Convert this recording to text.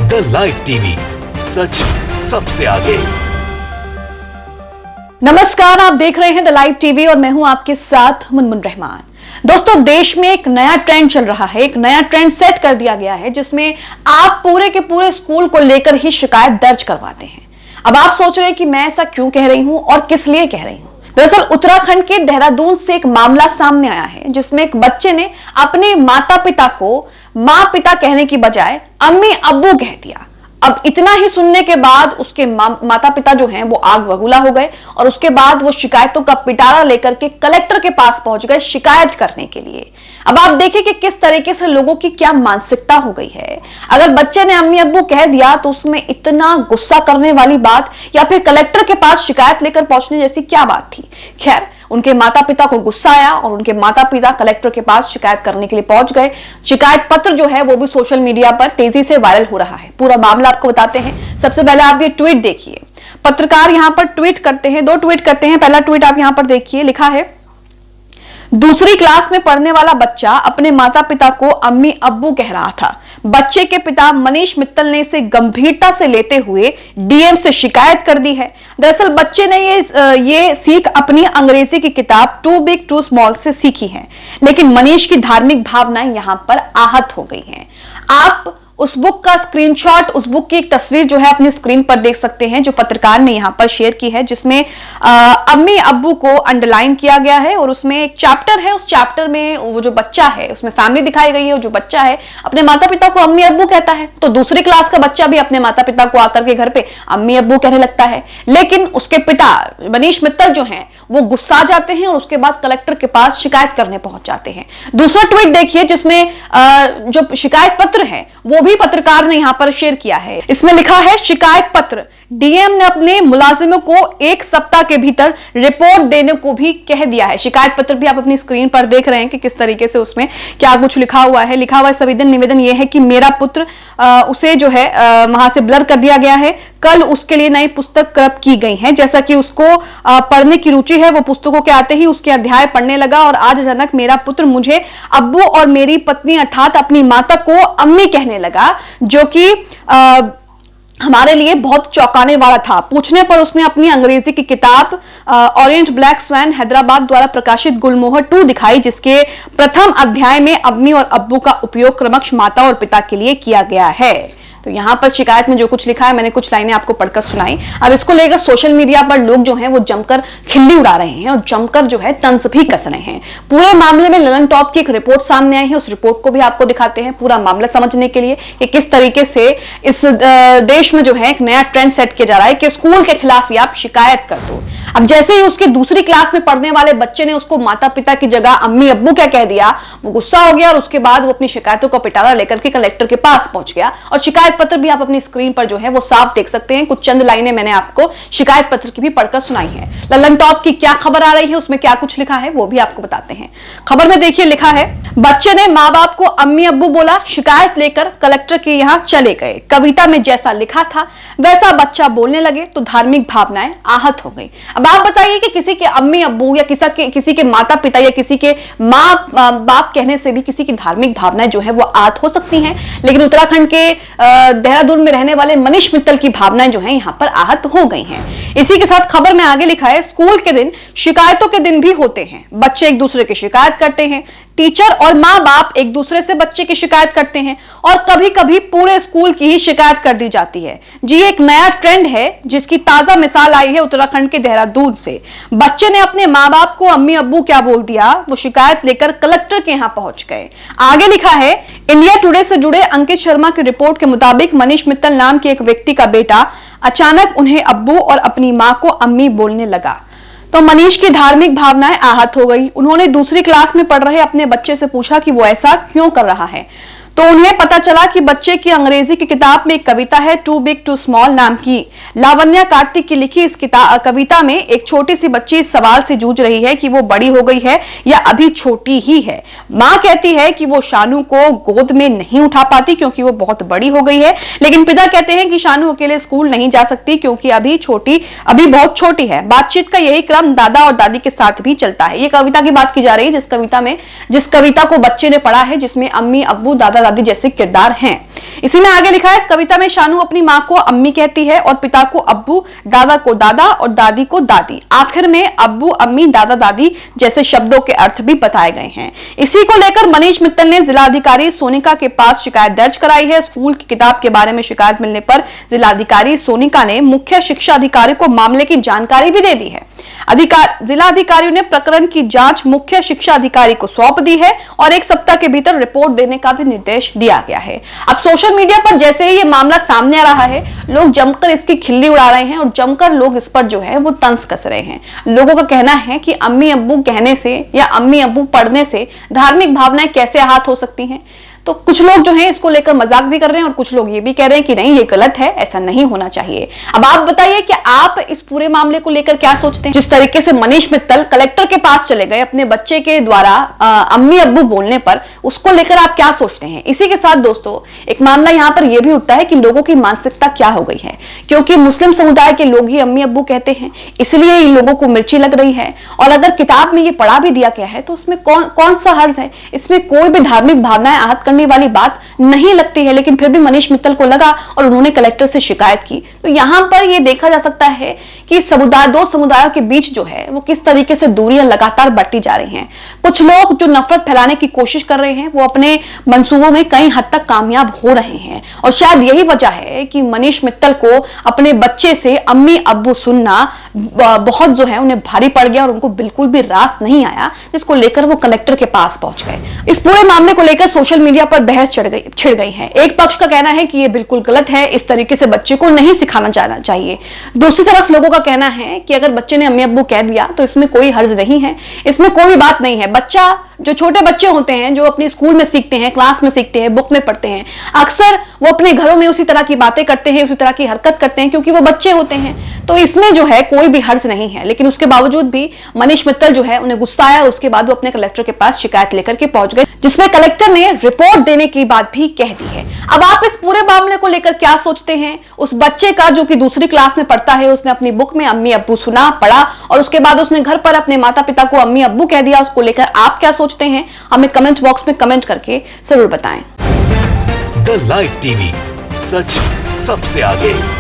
The live TV, सच सबसे आगे। नमस्कार, आप देख रहे हैं द लाइव टीवी और मैं हूं आपके साथ मुनमुन रहमान। दोस्तों, देश में एक नया ट्रेंड चल रहा है, एक नया ट्रेंड सेट कर दिया गया है जिसमें आप पूरे के पूरे स्कूल को लेकर ही शिकायत दर्ज करवाते हैं। अब आप सोच रहे हैं कि मैं ऐसा क्यों कह रही हूं और किस लिए कह रही हूं। दरअसल उत्तराखंड के देहरादून से एक मामला सामने आया है जिसमें एक बच्चे ने अपने माता पिता को माँ पिता कहने की बजाय अम्मी अब्बू कह दिया। अब इतना ही सुनने के बाद उसके माता पिता जो हैं वो आग बबूला हो गए और उसके बाद वो शिकायतों का पिटारा लेकर के कलेक्टर के पास पहुंच गए शिकायत करने के लिए। अब आप देखिए कि किस तरीके से लोगों की क्या मानसिकता हो गई है। अगर बच्चे ने अम्मी अब्बू कह दिया तो उसमें इतना गुस्सा करने वाली बात या फिर कलेक्टर के पास शिकायत लेकर पहुंचने जैसी क्या बात थी। खैर, उनके माता पिता को गुस्सा आया और उनके माता पिता कलेक्टर के पास शिकायत करने के लिए पहुंच गए। शिकायत पत्र जो है वो भी सोशल मीडिया पर तेजी से वायरल हो रहा है। पूरा मामला आपको बताते हैं। सबसे पहले आप ये ट्वीट देखिए। पत्रकार यहां पर ट्वीट करते हैं, 2 ट्वीट करते हैं। पहला ट्वीट आप यहां पर देखिए, लिखा है, दूसरी क्लास में पढ़ने वाला बच्चा अपने माता पिता को अम्मी अब्बू कह रहा था। बच्चे के पिता मनीष मित्तल ने इसे गंभीरता से लेते हुए डीएम से शिकायत कर दी है। दरअसल बच्चे ने ये सीख अपनी अंग्रेजी की किताब टू बिग टू स्मॉल से सीखी है, लेकिन मनीष की धार्मिक भावनाएं यहां पर आहत हो गई हैं। आप उस बुक का स्क्रीनशॉट, उस बुक की एक तस्वीर जो है अपनी स्क्रीन पर देख सकते हैं जो पत्रकार ने यहां पर शेयर की है, जिसमें अम्मी अब्बू को अंडरलाइन किया गया है और उसमें एक चैप्टर है। उस चैप्टर में वो जो बच्चा है, उसमें फैमिली दिखाई गई है। जो बच्चा है अपने माता पिता को अम्मी अब्बू कहता है, तो दूसरी क्लास का बच्चा भी अपने माता पिता को आकर के घर पे अम्मी अब्बू कहने लगता है। लेकिन उसके पिता मनीष मित्तल जो है वो गुस्सा जाते हैं और उसके बाद कलेक्टर के पास शिकायत करने पहुंच जाते हैं। दूसरा ट्वीट देखिए जिसमें जो शिकायत पत्र है वो भी पत्रकार ने यहां पर शेयर किया है। इसमें लिखा है, शिकायत पत्र, डीएम ने अपने मुलाजिमों को 1 सप्ताह के भीतर रिपोर्ट देने को भी कह दिया है। शिकायत पत्र भी आप अपनी स्क्रीन पर देख रहे हैं कि किस तरीके से उसमें क्या कुछ लिखा हुआ है। लिखा हुआ संवेदन निवेदन यह है कि मेरा पुत्र, उसे जो है वहां से ब्लर कर दिया गया है। कल उसके लिए नई पुस्तक क्रप की गई है। जैसा कि उसको पढ़ने की रुचि है, वो पुस्तकों के आते ही उसके अध्याय पढ़ने लगा और आज अचानक मेरा पुत्र मुझे अब्बू और मेरी पत्नी अर्थात अपनी माता को अम्मी कहने लगा, जो कि हमारे लिए बहुत चौंकाने वाला था। पूछने पर उसने अपनी अंग्रेजी की किताब ओरिएंट ब्लैक स्वैन हैदराबाद द्वारा प्रकाशित गुलमोहर 2 दिखाई, जिसके प्रथम अध्याय में अम्मी और अब्बू का उपयोग क्रमश माता और पिता के लिए किया गया है। तो यहां पर शिकायत में जो कुछ लिखा है, मैंने कुछ लाइनें आपको पढ़कर सुनाई। अब इसको लेकर सोशल मीडिया पर लोग जो हैं वो जमकर खिल्ली उड़ा रहे हैं और जमकर जो है तंज भी कस रहे हैं। पूरे मामले में ललन टॉप की एक रिपोर्ट सामने आई है, उस रिपोर्ट को भी आपको दिखाते हैं पूरा मामला समझने के लिए कि किस तरीके से इस देश में जो है एक नया ट्रेंड सेट किया जा रहा है कि स्कूल के खिलाफ ही आप शिकायत कर दो। अब जैसे ही उसके दूसरी क्लास में पढ़ने वाले बच्चे ने उसको माता पिता की जगह अम्मी अब्बू क्या कह दिया, वो गुस्सा हो गया और उसके बाद वो अपनी शिकायतों का पिटारा लेकर के कलेक्टर के पास पहुंच गया। और शिकायत पत्र भी आप अपनी स्क्रीन पर जो है वो साफ देख सकते हैं। कुछ चंद लाइनें मैंने आपको शिकायत पत्र की भी पढ़कर सुनाई है। ललन टॉप की क्या खबर आ रही है, उसमें क्या कुछ लिखा है वो भी आपको बताते हैं। खबर में देखिए, लिखा है, बच्चे ने माँ बाप को अम्मी अब्बू बोला, शिकायत लेकर कलेक्टर के यहाँ चले गए। कविता में जैसा लिखा था वैसा बच्चा बोलने लगे तो धार्मिक भावनाएं आहत हो गई। अब आप बताइए कि किसी के अम्मी अब्बू या किसी के माता पिता या किसी के माँ बाप कहने से भी किसी की धार्मिक भावनाएं जो है वो आहत हो सकती हैं, लेकिन उत्तराखंड के देहरादून में रहने वाले मनीष मित्तल की भावनाएं जो है यहाँ पर आहत हो गई हैं। इसी के साथ खबर में आगे लिखा है, स्कूल के दिन शिकायतों के दिन भी होते हैं। बच्चे एक दूसरे की शिकायत करते हैं, टीचर और माँ बाप एक दूसरे से बच्चे की शिकायत करते हैं और कभी कभी पूरे स्कूल की ही शिकायत कर दी जाती है। जी, एक नया ट्रेंड है जिसकी ताजा मिसाल आई है उत्तराखंड के देहरादून से। बच्चे ने अपने माँ बाप को अम्मी अब्बू क्या बोल दिया, वो शिकायत लेकर कलेक्टर के यहाँ पहुंच गए। आगे लिखा है, इंडिया टुडे से जुड़े अंकित शर्मा की रिपोर्ट के मुताबिक मनीष मित्तल नाम के एक व्यक्ति का बेटा अचानक उन्हें अब्बू और अपनी माँ को अम्मी बोलने लगा तो मनीष की धार्मिक भावनाएं आहत हो गई। उन्होंने दूसरी क्लास में पढ़ रहे अपने बच्चे से पूछा कि वो ऐसा क्यों कर रहा है, तो उन्हें पता चला कि बच्चे की अंग्रेजी की किताब में एक कविता है टू बिग टू स्मॉल नाम की। लावण्या कार्तिक की लिखी इस कविता में एक छोटी सी बच्ची इस सवाल से जूझ रही है कि वो बड़ी हो गई है या अभी छोटी ही है। माँ कहती है कि वो शानू को गोद में नहीं उठा पाती क्योंकि वो बहुत बड़ी हो गई है, लेकिन पिता कहते हैं कि शानू अकेले स्कूल नहीं जा सकती क्योंकि अभी बहुत छोटी है। बातचीत का यही क्रम दादा और दादी के साथ भी चलता है। ये कविता की बात की जा रही है जिस कविता को बच्चे ने पढ़ा है, जिसमें अम्मी अब्बू दादा दादी जैसे किरदार हैं। इसी में आगे लिखा है, इस कविता में शानू अपनी माँ को अम्मी कहती है और पिता को अब्बू, दादा को दादा और दादी को दादी। आखिर में अब्बू, अम्मी, दादा, दादी जैसे शब्दों के अर्थ भी बताए गए हैं। इसी को लेकर मनीष मित्तल ने जिलाधिकारी सोनिका के पास शिकायत दर्ज कराई है। स्कूल की किताब के बारे में शिकायत मिलने पर जिलाधिकारी सोनिका ने मुख्य शिक्षा अधिकारी को मामले की जानकारी भी दे दी है। जिलाधिकारियों ने प्रकरण की जांच मुख्य शिक्षा अधिकारी को सौंप दी है और 1 सप्ताह के भीतर रिपोर्ट देने का भी निर्देश दिया गया है। अब सोशल मीडिया पर जैसे ही ये मामला सामने आ रहा है, लोग जमकर इसकी खिल्ली उड़ा रहे हैं और जमकर लोग इस पर जो है वो तंज कस रहे हैं। लोगों का कहना है कि अम्मी अब्बू कहने से या अम्मी अब्बू पढ़ने से धार्मिक भावनाएं कैसे आहत हो सकती हैं। तो कुछ लोग जो हैं इसको लेकर मजाक भी कर रहे हैं और कुछ लोग ये भी कह रहे हैं कि नहीं, ये गलत है, ऐसा नहीं होना चाहिए। अब आप बताइए कि आप इस पूरे मामले को लेकर क्या सोचते हैं। जिस तरीके से मनीष मित्तल कलेक्टर के पास चले गए अपने बच्चे के द्वारा अम्मी अब्बू बोलने पर, उसको लेकर आप क्या सोचते हैं। इसी के साथ दोस्तों एक मामला यहाँ पर यह भी उठता है कि लोगों की मानसिकता क्या हो गई है, क्योंकि मुस्लिम समुदाय के लोग ही अम्मी अब्बू कहते हैं, इसलिए इन लोगों को मिर्ची लग रही है। और अगर किताब में ये पढ़ा भी दिया गया है तो उसमें कौन सा हर्ज है, इसमें कोई भी धार्मिक भावनाएं आहत करने वाली बात नहीं लगती है। लेकिन फिर भी मनीष मित्तल को लगा और उन्होंने कलेक्टर से शिकायत की। तो यहां पर यह देखा जा सकता है कि दो समुदायों के बीच जो है वो किस तरीके से दूरियां लगातार बढ़ती जा रही हैं। कुछ लोग जो नफरत फैलाने की कोशिश कर रहे हैं वो अपने मंसूबों में कई हद तक कामयाब हो रहे हैं। और शायद यही वजह है कि मनीष मित्तल को अपने बच्चे से अम्मी अब्बू सुनना बहुत जो है उन्हें भारी पड़ गया और उनको बिल्कुल भी रास नहीं आया, जिसको लेकर वो कलेक्टर के पास पहुंच गए। इस पूरे मामले को लेकर सोशल मीडिया पर बहस छिड़ गई है। एक पक्ष का कहना है कि ये बिल्कुल गलत है, इस तरीके से बच्चे को नहीं सिखाना जाना चाहिए। दूसरी तरफ लोगों का कहना है कि अगर बच्चे ने अम्मी अब्बू कह दिया तो इसमें कोई हर्ज नहीं है, इसमें कोई बात नहीं है। बच्चा, जो छोटे बच्चे होते हैं, जो अपने स्कूल में सीखते हैं, क्लास में सीखते हैं, बुक में पढ़ते हैं, अक्सर वो अपने घरों में उसी तरह की बातें करते हैं, उसी तरह की हरकत करते हैं, क्योंकि वो बच्चे होते हैं। तो इसमें जो है कोई भी हर्ज नहीं है। लेकिन उसके बावजूद भी मनीष मित्तल जो है उन्हें गुस्सा आया और उसके बाद वो अपने कलेक्टर के पास शिकायत लेकर के पहुंच गए, जिसमें कलेक्टर ने रिपोर्ट देने की बात भी कह दी है। अब आप इस पूरे मामले को लेकर क्या सोचते हैं। उस बच्चे का जो कि दूसरी क्लास में पढ़ता है, उसने अपनी बुक में अम्मी अब्बू सुना, पढ़ा और उसके बाद उसने घर पर अपने माता पिता को अम्मी अब्बू कह दिया, उसको लेकर आप क्या सोचते हैं, हमें कमेंट बॉक्स में कमेंट करके जरूर बताएं। द लाइव टीवी, सच सबसे आगे।